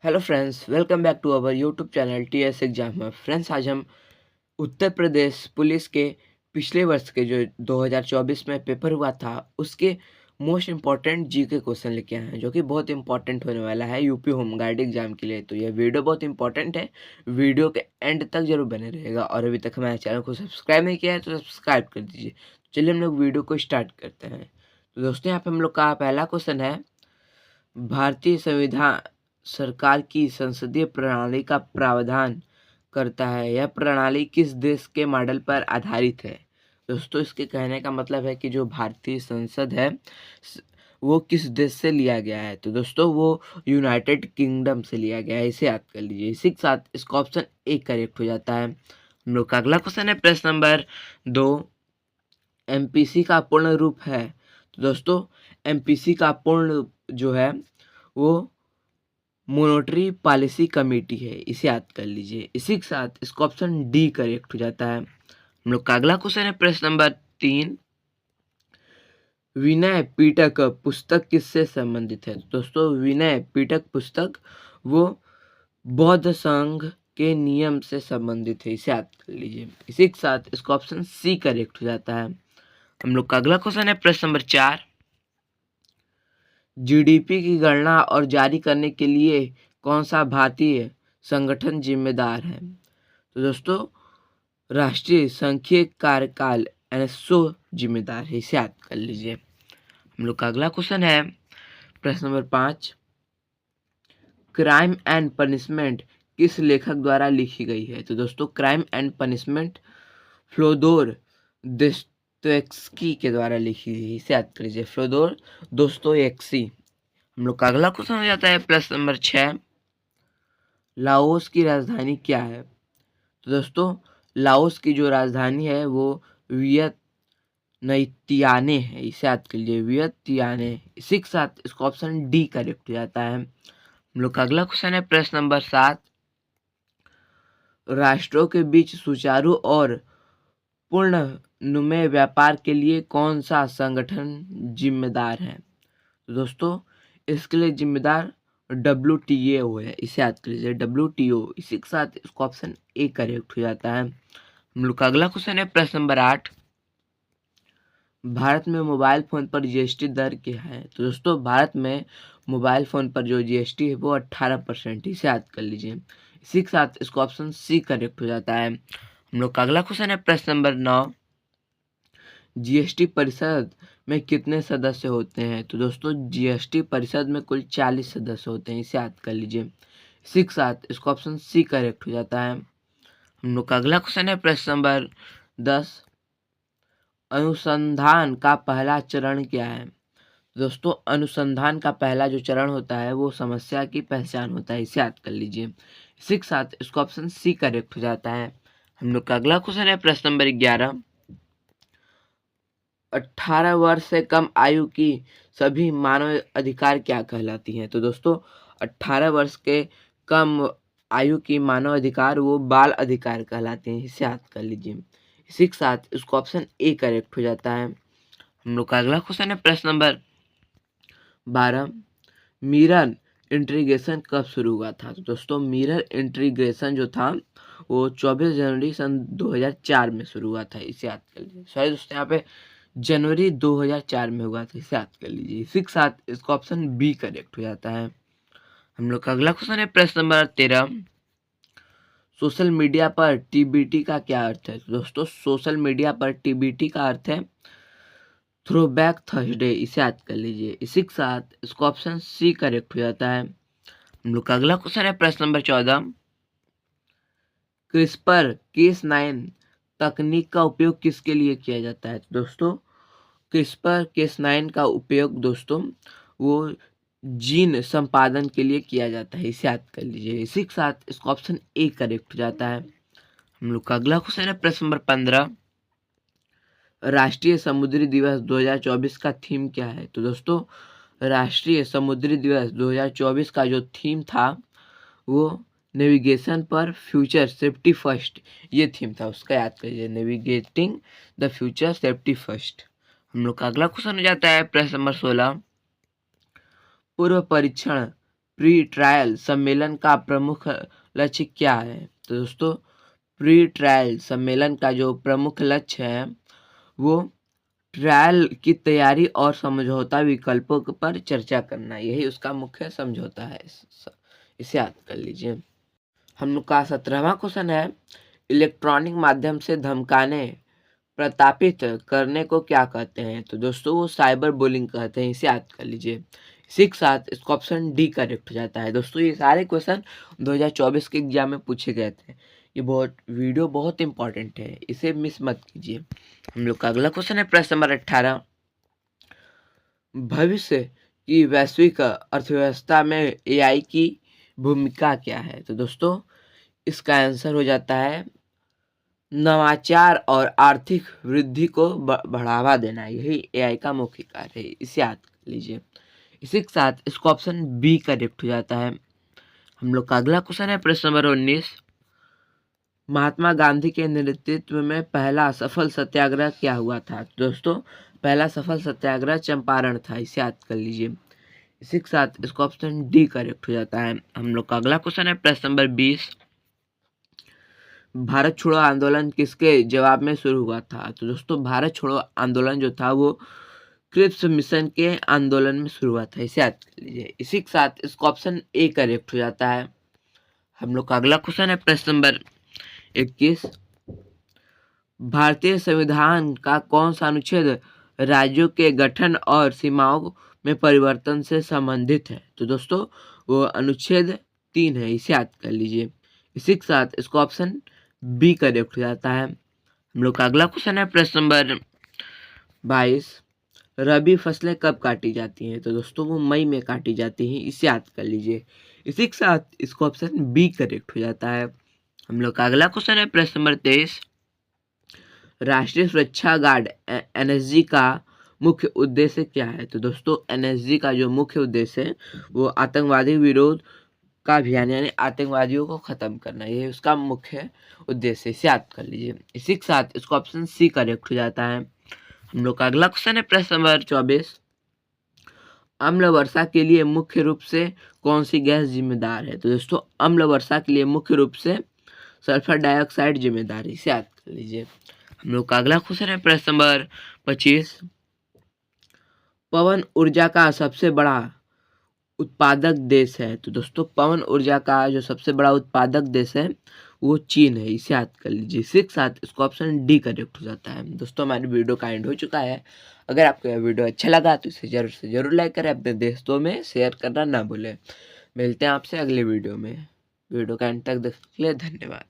Hello friends, welcome back to our YouTube channel TS exam में। Friends, आज हम Uttar Pradesh police के पिछले वर्ष के जो 2024 में पेपर हुआ था उसके मोस्ट इम्पॉर्टेंट जीके क्वेश्चन लेके आए हैं, जो कि बहुत इंपॉर्टेंट होने वाला है यूपी होम गार्ड एग्जाम के लिए। तो ये वीडियो बहुत इंपॉर्टेंट है, वीडियो के एंड तक जरूर बने रहेगा। और अभी तक हमारे चैनल को सब्सक्राइब नहीं किया है तो सब्सक्राइब कर दीजिए। चलिए हम लोग वीडियो को स्टार्ट करते हैं। तो दोस्तों, यहाँ पे हम लोग का पहला क्वेश्चन है, भारतीय संविधान सरकार की संसदीय प्रणाली का प्रावधान करता है। यह प्रणाली किस देश के मॉडल पर आधारित है? दोस्तों, इसके कहने का मतलब है कि जो भारतीय संसद है वो किस देश से लिया गया है। तो दोस्तों, वो यूनाइटेड किंगडम से लिया गया है, इसे याद कर लीजिए। इसी के साथ इसका ऑप्शन ए करेक्ट हो जाता है। हम लोग का अगला क्वेश्चन है प्रश्न नंबर 2, एमपीसी का पूर्ण रूप है। तो दोस्तों, एमपीसी का पूर्ण जो है वो मॉनेटरी पॉलिसी कमेटी है, इसे याद कर लीजिए। इसी के साथ इसका ऑप्शन डी करेक्ट हो जाता है। हम लोग का अगला क्वेश्चन है प्रश्न नंबर 3, विनय पिटक पुस्तक किससे संबंधित है? तो दोस्तों, विनय पिटक पुस्तक वो बौद्ध संघ के नियम से संबंधित है, इसे याद कर लीजिए। इसी के साथ इसका ऑप्शन सी करेक्ट हो जाता है। हम लोग का अगला क्वेश्चन है प्रश्न नंबर 4, जीडीपी की गणना और जारी करने के लिए कौन सा भारतीय संगठन जिम्मेदार है? तो दोस्तों, राष्ट्रीय सांख्यिकी कार्यकाल एनएसओ जिम्मेदार है, इसे याद कर लीजिए। हम लोग का अगला क्वेश्चन है प्रश्न नंबर 5, क्राइम एंड पनिशमेंट किस लेखक द्वारा लिखी गई है? तो दोस्तों, crime and punishment Fyodor Dostoevsky के द्वारा लिखी गई है, इसे याद कर लीजिए, फ्योदोर दोस्तोयेव्स्की। हम लोग का अगला क्वेश्चन हो जाता है प्रश्न नंबर 6, लाओस की राजधानी क्या है? तो दोस्तों, लाओस की जो राजधानी है वो वियतनाम है, इसे याद कर लीजिए, वियतनाम। इसी के साथ इसका ऑप्शन डी करेक्ट हो जाता है। हम लोग का अगला क्वेश्चन है प्रश्न नंबर 7, राष्ट्रों के बीच सुचारू और पूर्णनुमेय व्यापार के लिए कौन सा संगठन जिम्मेदार है? तो दोस्तों, इसके लिए जिम्मेदार WTO है, इसे याद कर लीजिए, WTO। इसी के साथ इसका ऑप्शन ए करेक्ट हो जाता है। हम लोग का अगला क्वेश्चन है प्रश्न नंबर 8, भारत में मोबाइल फ़ोन पर जीएसटी दर क्या है? तो दोस्तों, भारत में मोबाइल फ़ोन पर जो जीएसटी है वो 18%, इसे याद कर लीजिए। इसी के साथ इसका ऑप्शन सी करेक्ट हो जाता है। हम लोग का अगला क्वेश्चन है प्रश्न नंबर 9, जीएसटी परिषद में कितने सदस्य होते हैं? तो दोस्तों, जीएसटी परिषद में कुल 40 सदस्य होते हैं, इसे याद कर लीजिए। इसी के साथ इसका ऑप्शन सी करेक्ट हो जाता है। हम लोग का अगला क्वेश्चन है प्रश्न नंबर 10, अनुसंधान का पहला चरण क्या है? दोस्तों, अनुसंधान का पहला जो चरण होता है वो समस्या की पहचान होता है, इसे याद कर लीजिए। इसी के साथ इसका ऑप्शन सी करेक्ट हो जाता है। हम लोग का अगला क्वेश्चन है प्रश्न नंबर 11, 18 वर्ष से कम आयु की सभी मानव अधिकार क्या कहलाती हैं? तो दोस्तों, 18 वर्ष के कम आयु की मानव अधिकार वो बाल अधिकार कहलाते हैं, इसे याद कर लीजिए। इसी के साथ इसको ऑप्शन ए करेक्ट हो जाता है। हम लोग का अगला क्वेश्चन है प्रश्न नंबर 12, मिरर इंटीग्रेशन कब शुरू हुआ था? तो दोस्तों, मिरर इंटीग्रेशन जो था वो 24 जनवरी सन 2004 में शुरू हुआ था, इसे याद कर लीजिए। सॉरी दोस्तों, यहाँ पे जनवरी 2004 में हुआ था, इसे याद कर लीजिए। इसी के साथ इसका ऑप्शन बी करेक्ट हो जाता है। हम लोग का अगला क्वेश्चन है प्रश्न नंबर 13, सोशल मीडिया पर टीबीटी का क्या अर्थ है? तो दोस्तों, सोशल मीडिया पर टीबीटी का अर्थ है थ्रोबैक थर्सडे, इसे याद कर लीजिए। इसी के साथ इसका ऑप्शन सी करेक्ट हो जाता है। हम लोग का अगला क्वेश्चन है प्रश्न नंबर 14, क्रिस्पर केस 9 तकनीक का उपयोग किसके लिए किया जाता है? तो दोस्तों, क्रिस्पर केस 9 का उपयोग दोस्तों वो जीन संपादन के लिए किया जाता है, इसे याद कर लीजिए। इसी के साथ इसका ऑप्शन ए करेक्ट हो जाता है। हम लोग का अगला क्वेश्चन है प्रश्न नंबर 15, राष्ट्रीय समुद्री दिवस 2024 का थीम क्या है? तो दोस्तों, राष्ट्रीय समुद्री दिवस 2024 का जो थीम था वो नेविगेशन पर फ्यूचर सेफ्टी फर्स्ट, ये थीम था उसका, याद करिए, navigating the future safety first. हम लोग का अगला क्वेश्चन हो जाता है प्रश्न नंबर 16, पूर्व परीक्षण प्री ट्रायल सम्मेलन का प्रमुख लक्ष्य क्या है? तो दोस्तों प्री ट्रायल सम्मेलन का जो प्रमुख लक्ष्य है वो ट्रायल की तैयारी और समझौता विकल्पों पर चर्चा करना, यही उसका मुख्य समझौता है। इसे याद कर लीजिए। हम लोग का 17वां क्वेश्चन है, इलेक्ट्रॉनिक माध्यम से धमकाने प्रताड़ित करने को क्या कहते हैं? तो दोस्तों वो साइबर बुलिंग कहते हैं, इसे याद कर लीजिए। इसी के साथ इसका ऑप्शन डी करेक्ट हो जाता है। दोस्तों ये सारे क्वेश्चन 2024 के एग्जाम में पूछे गए थे। ये वीडियो बहुत इंपॉर्टेंट है, इसे मिस मत कीजिए। हम लोग का अगला क्वेश्चन है प्रश्न नंबर 18, भविष्य की वैश्विक अर्थव्यवस्था में एआई की भूमिका क्या है? तो दोस्तों इसका आंसर हो जाता है नवाचार और आर्थिक वृद्धि को बढ़ावा देना, यही एआई का मुख्य कार्य है, इसे याद कर लीजिए। इसी के साथ इसका ऑप्शन बी करेक्ट हो जाता है। हम लोग का अगला क्वेश्चन है प्रश्न नंबर 19, महात्मा गांधी के नेतृत्व में पहला सफल सत्याग्रह क्या हुआ था? दोस्तों पहला सफल सत्याग्रह चंपारण था, इसे याद कर लीजिए। इसी के साथ इसका ऑप्शन डी करेक्ट हो जाता है। हम लोग का अगला क्वेश्चन है प्रश्न नंबर 20, भारत छोड़ो आंदोलन किसके जवाब में शुरू हुआ था? तो दोस्तों भारत छोड़ो आंदोलन जो था वो क्रिप्स मिशन के आंदोलन में शुरू हुआ था, इसे याद कर लीजिए। इसी के साथ इसका ऑप्शन ए करेक्ट हो जाता है। हम लोग का अगला क्वेश्चन है प्रश्न नंबर 21, भारतीय संविधान का कौन सा अनुच्छेद राज्यों के गठन और सीमाओं में परिवर्तन से संबंधित है? तो दोस्तों वो अनुच्छेद 3 है, इसे याद कर लीजिए। इसी के साथ इसका ऑप्शन बी करेक्ट हो जाता है। हम लोग का अगला क्वेश्चन है प्रश्न नंबर 22, रबी फसलें कब काटी जाती हैं? तो दोस्तों वो मई में काटी जाती हैं, इसे याद कर लीजिए। इसी के साथ इसका ऑप्शन बी करेक्ट हो जाता है। हम लोग का अगला क्वेश्चन है प्रश्न नंबर 23, राष्ट्रीय सुरक्षा गार्ड एनएसजी का मुख्य उद्देश्य क्या है? तो दोस्तों एनएसजी का जो मुख्य उद्देश्य है वो आतंकवादी विरोध का अभियान यानी आतंकवादियों को खत्म करना, ये उसका मुख्य उद्देश्य, इसे याद कर लीजिए। इसी के साथ इसका ऑप्शन सी करेक्ट हो जाता है। हम लोग का अगला क्वेश्चन है प्रश्न नंबर 24, अम्ल वर्षा के लिए मुख्य रूप से कौन सी गैस जिम्मेदार है? तो दोस्तों अम्ल वर्षा के लिए मुख्य रूप से सल्फर डाइऑक्साइड जिम्मेदार है, इसे याद कर लीजिए। हम लोग का अगला क्वेश्चन है प्रश्न नंबर 25, पवन ऊर्जा का सबसे बड़ा उत्पादक देश है? तो दोस्तों पवन ऊर्जा का जो सबसे बड़ा उत्पादक देश है वो चीन है, इसे याद कर लीजिए। इसी के साथ इसका ऑप्शन डी करेक्ट हो जाता है। दोस्तों हमारी वीडियो का एंड हो चुका है। अगर आपको यह वीडियो अच्छा लगा तो इसे जरूर से जरूर लाइक करें, अपने दोस्तों में शेयर करना ना भूलें। मिलते हैं आपसे अगले वीडियो में। वीडियो का एंड तक देखने के लिए धन्यवाद।